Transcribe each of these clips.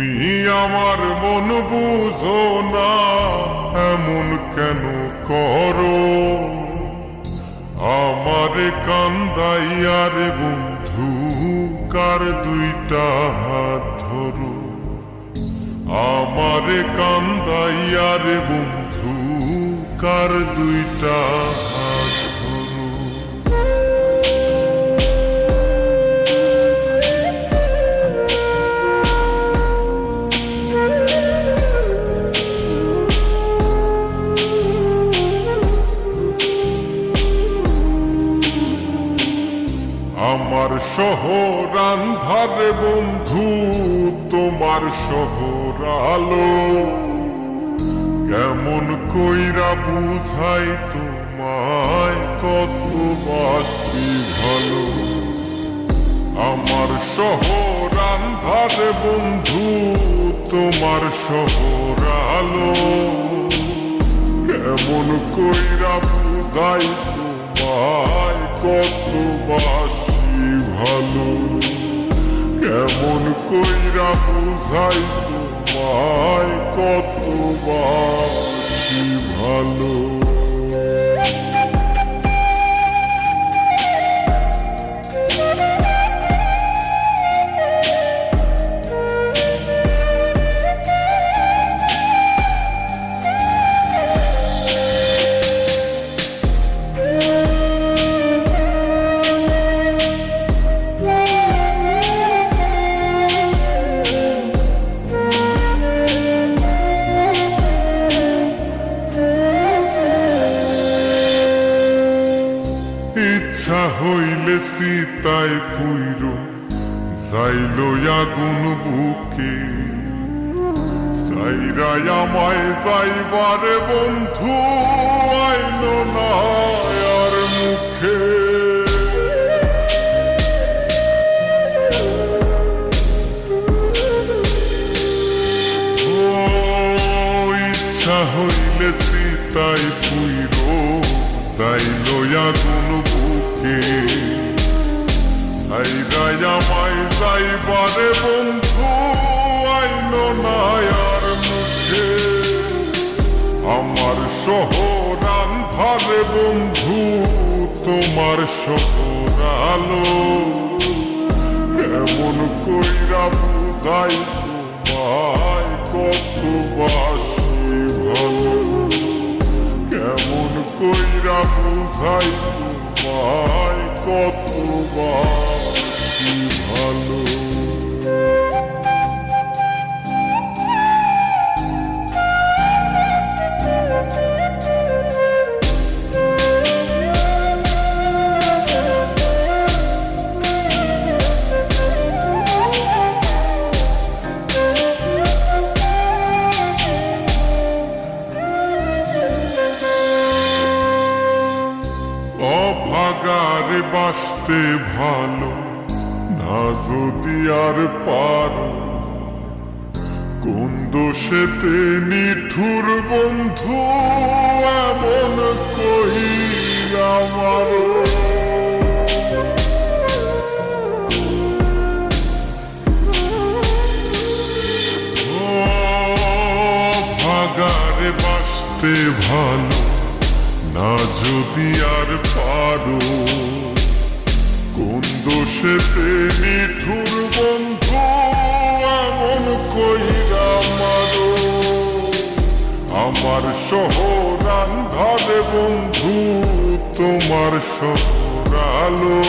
তুমি আমার মন বুঝো না, এমন কেন করো? আমারে কান্দাইয়ার বন্ধু কার দুইটা হাত ধরো। আমারে কান্দাইয়ার বন্ধু কার দুইটা হাত ধরো। আমার শহর আন্ধারে বন্ধু, তোমার শহর আলো। কেমন কইরা বুঝাই তোমায়, কত বাসি ভালো। আমার শহর আন্ধারে বন্ধু, তোমার শহর আলো। কেমন কইরা বুঝাই তোমায়, কত বাসি ভালো। কেমন কইরা বুঝাই তোমায়, কত বাসি ভালো। ইচ্ছা হইলে সীতায় পুইর যাইল আগুন বুকে। সাইরাই আমায় যাইবারে বন্ধু, আইল না আর মুখে। ইচ্ছা হইলে সীতায় পুইর যাইল আগুন বুকে। সাইরাই আমায় যাইবারে বন্ধু, আইল না আর মুখে। আমার শহর আন্ধারে বন্ধু, তোমার শহর আলো। কেমন কইরা বুঝাই তোমায়, কত বাসি ভালো। কেমন কইরা বুঝাই তোমায়, কত বাসি ভালো। অভাগারে বাসতে ভালো না যদি আর পারো। কোন দোষেতে নিঠুর বন্ধু, এমন কইরা মারো। অভাগারে বাসতে ভালো না যদি আর পারো। কোন দোষেতে নিঠুর বন্ধু, এমন কইরা মারো। আমার শহর আন্ধারে বন্ধু, তোমার শহর আলো।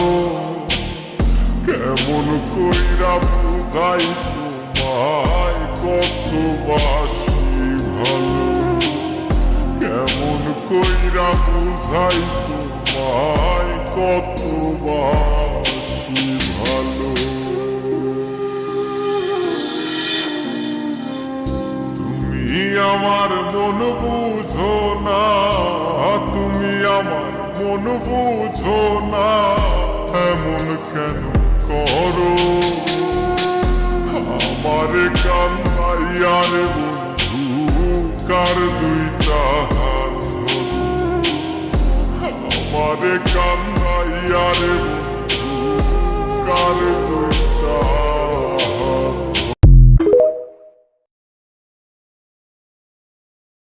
কেমন কইরা বুঝাই তোমায়, কত বাসি ভালো। কেমন কইরা বুঝাই তোমায়, কত বাসি ভালো। তুমি আমার মন বুঝো না, তুমি আমার মন বুঝো না, এমন কেন করো? আমারে কান্দাইয়ার বন্ধু কার দুইটা হাত ধরো। আমারে কান্দাইয়ার বন্ধু কার দুইটা